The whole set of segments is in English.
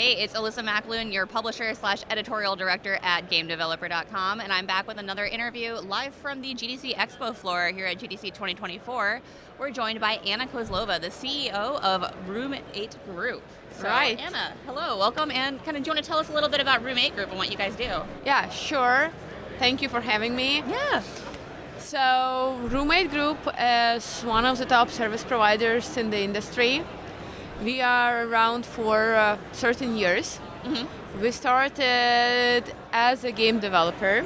Hey, it's Alyssa McAloon, your publisher / editorial director at GameDeveloper.com, and I'm back with another interview live from the GDC Expo floor here at GDC 2024. We're joined by Anna Kozlova, the CEO of Room 8 Group. So, right. Anna, hello, welcome, and do you want to tell us a little bit about Room 8 Group and what you guys do? Yeah, sure. Thank you for having me. Yeah. So, Room 8 Group is one of the top service providers in the industry. We are around for 13 years. Mm-hmm. We started as a game developer.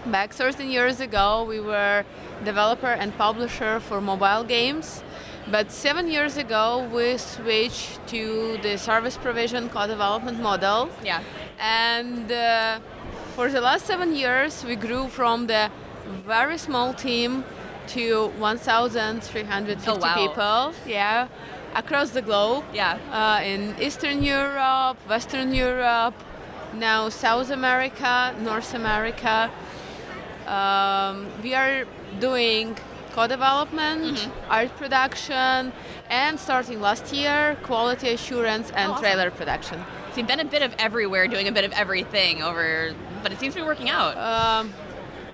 Back 13 years ago, we were developer and publisher for mobile games. But 7 years ago, we switched to the service provision co-development model. Yeah. And for the last 7 years, we grew from the very small team to 1,350 people. Yeah. Across the globe, in Eastern Europe, Western Europe, now South America, North America. We are doing co-development, art production, and starting last year, quality assurance and trailer production. So you've been a bit of everywhere, doing a bit of everything but it seems to be working out.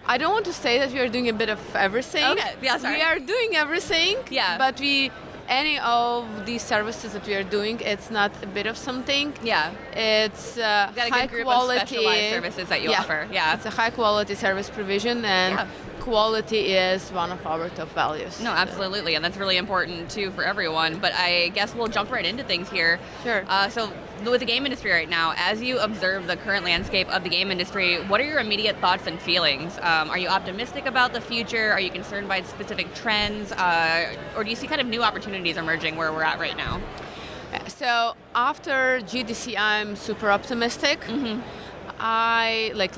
I don't want to say that we are doing a bit of everything. Okay, yeah, sorry. We are doing everything, but any of these services that we are doing, it's not a bit of something. Yeah. It's got a high good group quality of specialized services that you offer. Yeah. It's a high quality service provision, and quality is one of our top values. No, absolutely, and that's really important too for everyone. But I guess we'll jump right into things here. Sure. So with the game industry right now, as you observe the current landscape of the game industry, what are your immediate thoughts and feelings? Are you optimistic about the future? Are you concerned by specific trends? Or do you see kind of new opportunities emerging where we're at right now? So after GDC, I'm super optimistic. Mm-hmm.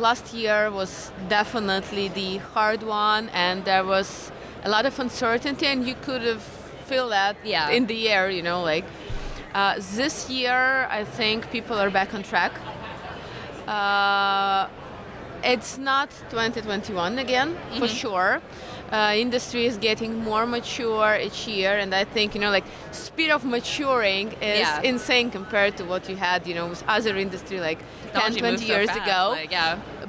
Last year was definitely the hard one, and there was a lot of uncertainty, and you could have feel that in the air, this year, I think people are back on track. It's not 2021 again, for sure. Industry is getting more mature each year, and I think, speed of maturing is insane compared to what you had, with other industry 10, 20 years ago.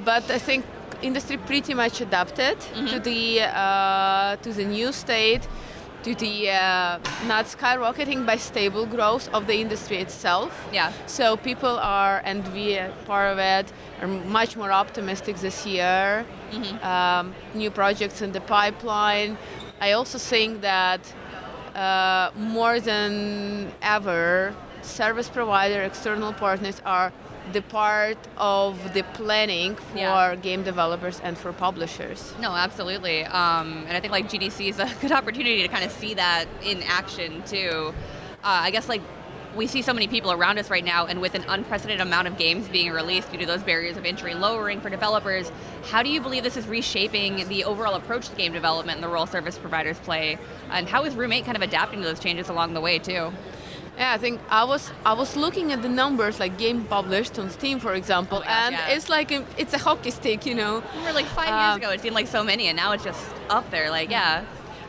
But I think industry pretty much adapted to the new state, to the not skyrocketing by stable growth of the industry itself. Yeah. So people are, and we are part of it, are much more optimistic this year. New projects in the pipeline. I also think that more than ever, service provider, external partners are the part of the planning for game developers and for publishers. No, absolutely. And I think GDC is a good opportunity to kind of see that in action too. I guess we see so many people around us right now, and with an unprecedented amount of games being released due to those barriers of entry lowering for developers, how do you believe this is reshaping the overall approach to game development and the role service providers play? And how is Room 8 kind of adapting to those changes along the way too? Yeah, I think I was looking at the numbers, game published on Steam, for example, it's it's a hockey stick, Remember 5 years ago it seemed like so many, and now it's just up there,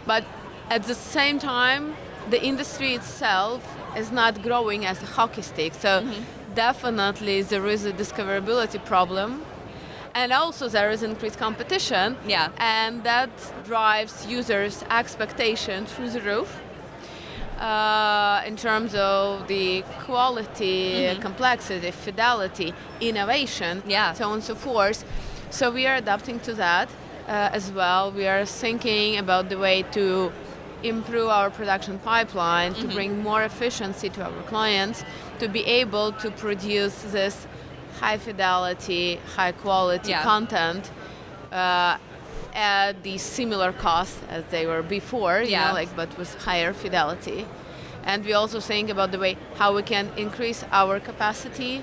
But at the same time, the industry itself is not growing as a hockey stick, so definitely there is a discoverability problem. And also there is increased competition, and that drives users' expectation through the roof. In terms of the quality, complexity, fidelity, innovation, so on and so forth. So we are adapting to that as well. We are thinking about the way to improve our production pipeline, to bring more efficiency to our clients, to be able to produce this high fidelity, high quality content at the similar cost as they were before, but with higher fidelity. And we also think about the way how we can increase our capacity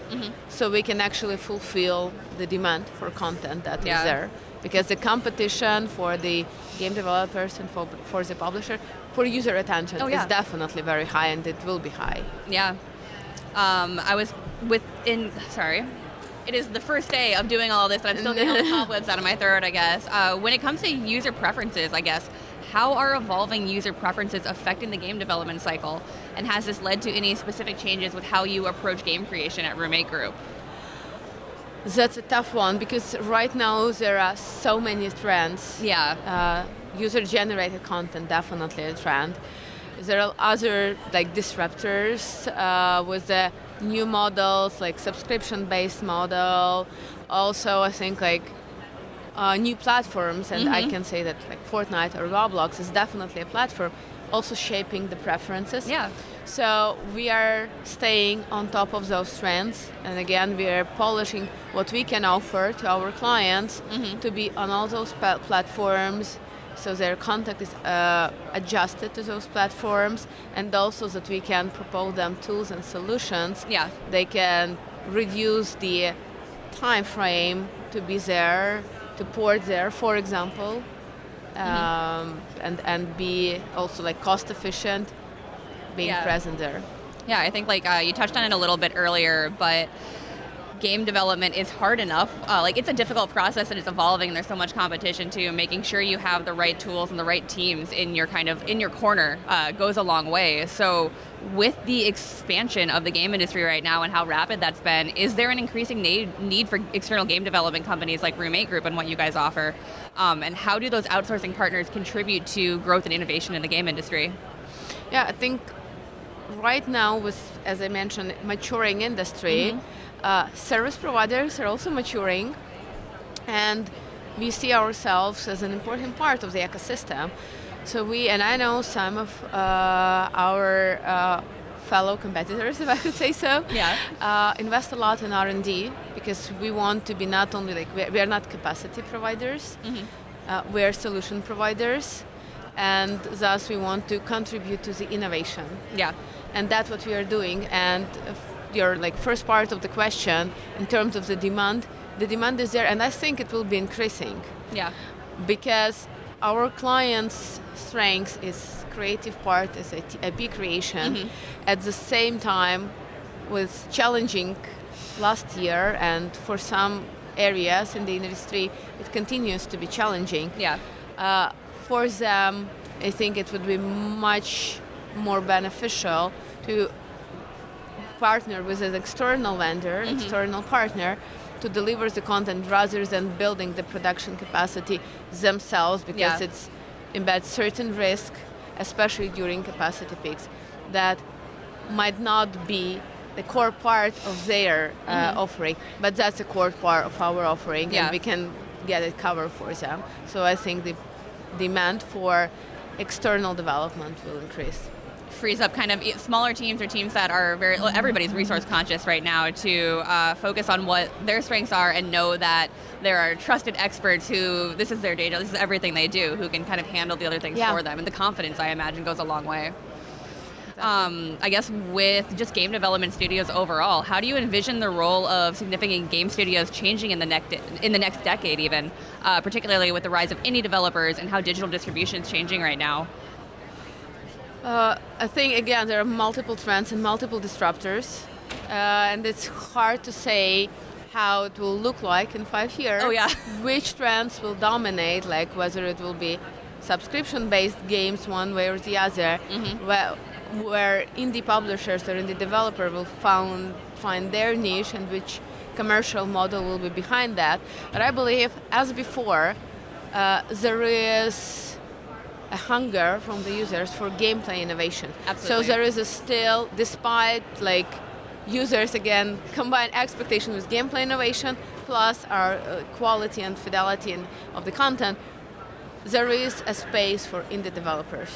so we can actually fulfill the demand for content that is there. Because the competition for the game developers and for the publisher, for user attention is definitely very high, and it will be high. Yeah. It is the first day of doing all this, and I'm still getting all the cobwebs out of my throat, I guess. When it comes to user preferences, I guess, how are evolving user preferences affecting the game development cycle? And has this led to any specific changes with how you approach game creation at Roommate Group? That's a tough one because right now there are so many trends. Yeah. User-generated content, definitely a trend. There are other like disruptors with the new models, like subscription-based model. Also, I think like new platforms, and I can say that like Fortnite or Roblox is definitely a platform, also shaping the preferences. Yeah. So we are staying on top of those trends, and again, we are polishing what we can offer to our clients to be on all those platforms, so their content is adjusted to those platforms, and also that we can propose them tools and solutions. Yeah. They can reduce the time frame to be there, to port there, for example, and be also like cost efficient, being present there. Yeah, I think like you touched on it a little bit earlier, but game development is hard enough. Like it's a difficult process and it's evolving. There's so much competition too. Making sure you have the right tools and the right teams in your corner goes a long way. So with the expansion of the game industry right now and how rapid that's been, is there an increasing need for external game development companies like Roommate Group and what you guys offer? And how do those outsourcing partners contribute to growth and innovation in the game industry? Yeah, I think right now with, as I mentioned, maturing industry, service providers are also maturing, and we see ourselves as an important part of the ecosystem. So I know some of our fellow competitors, if I could say so, invest a lot in R&D because we want to be not only like, we are not capacity providers, we are solution providers, and thus we want to contribute to the innovation. Yeah. And that's what we are doing. And your like first part of the question, in terms of the demand is there, and I think it will be increasing. Yeah. Because our clients' strength is creative part, is IP creation. At the same time, with challenging last year, and for some areas in the industry, it continues to be challenging. Yeah. For them, I think it would be much more beneficial to partner with an external vendor, external partner, to deliver the content rather than building the production capacity themselves, because it embeds certain risk, especially during capacity peaks, that might not be the core part of their offering, but that's a core part of our offering, and we can get it covered for them. So I think the demand for external development will increase. Frees up kind of smaller teams or teams that are everybody's resource conscious right now to focus on what their strengths are and know that there are trusted experts who, this is their data, this is everything they do, who can kind of handle the other things for them. And the confidence, I imagine, goes a long way. I guess with just game development studios overall, how do you envision the role of significant game studios changing in the next decade even, particularly with the rise of indie developers and how digital distribution is changing right now? I think, again, there are multiple trends and multiple disruptors, and it's hard to say how it will look like in 5 years. Oh, yeah. Which trends will dominate, like whether it will be subscription-based games one way or the other, where indie publishers or indie developer will find their niche and which commercial model will be behind that. But I believe, as before, there is a hunger from the users for gameplay innovation. Absolutely. So there is still, despite like users again combine expectation with gameplay innovation plus our quality and fidelity of the content, there is a space for indie developers.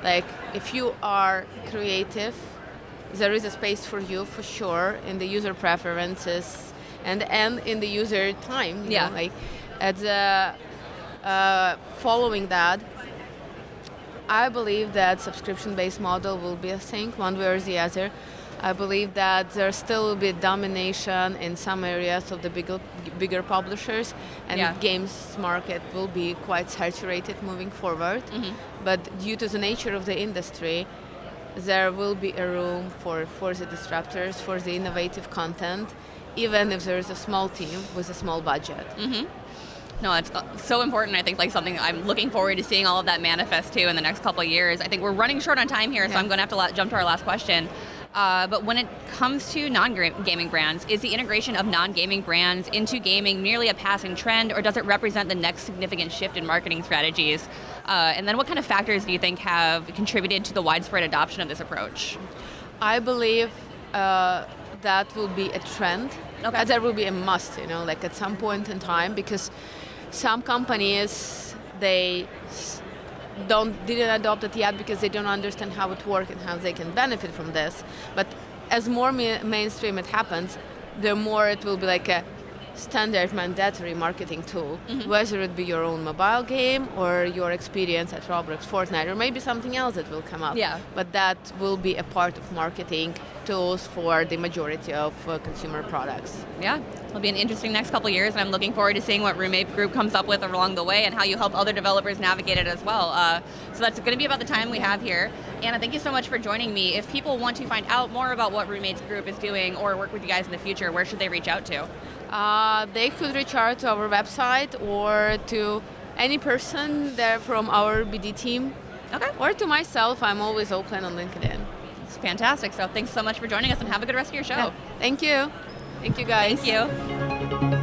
Like if you are creative, there is a space for you for sure in the user preferences and in the user time. You know, like at the following that, I believe that subscription-based model will be a thing, one way or the other. I believe that there still will be domination in some areas of the bigger publishers, and games market will be quite saturated moving forward. But due to the nature of the industry, there will be a room for the disruptors, for the innovative content, even if there is a small team with a small budget. Mm-hmm. No, it's so important. I think like something I'm looking forward to seeing all of that manifest too in the next couple of years. I think we're running short on time here, so I'm going to have to jump to our last question. But when it comes to non-gaming brands, is the integration of non-gaming brands into gaming merely a passing trend, or does it represent the next significant shift in marketing strategies? And then what kind of factors do you think have contributed to the widespread adoption of this approach? I believe that will be a trend. Okay. That will be a must, like at some point in time, because some companies, they didn't adopt it yet because they don't understand how it works and how they can benefit from this. But as more mainstream it happens, the more it will be like a standard mandatory marketing tool, whether it be your own mobile game or your experience at Roblox, Fortnite, or maybe something else that will come up. Yeah. But that will be a part of marketing tools for the majority of consumer products. Yeah, it'll be an interesting next couple of years, and I'm looking forward to seeing what Roommate Group comes up with along the way and how you help other developers navigate it as well. So that's going to be about the time we have here. Anna, thank you so much for joining me. If people want to find out more about what Roommates Group is doing or work with you guys in the future, where should they reach out to? They could reach out to our website or to any person there from our BD team. Okay. Or to myself. I'm always open on LinkedIn. It's fantastic. So thanks so much for joining us, and have a good rest of your show. Yeah. Thank you. Thank you, guys. Thank you.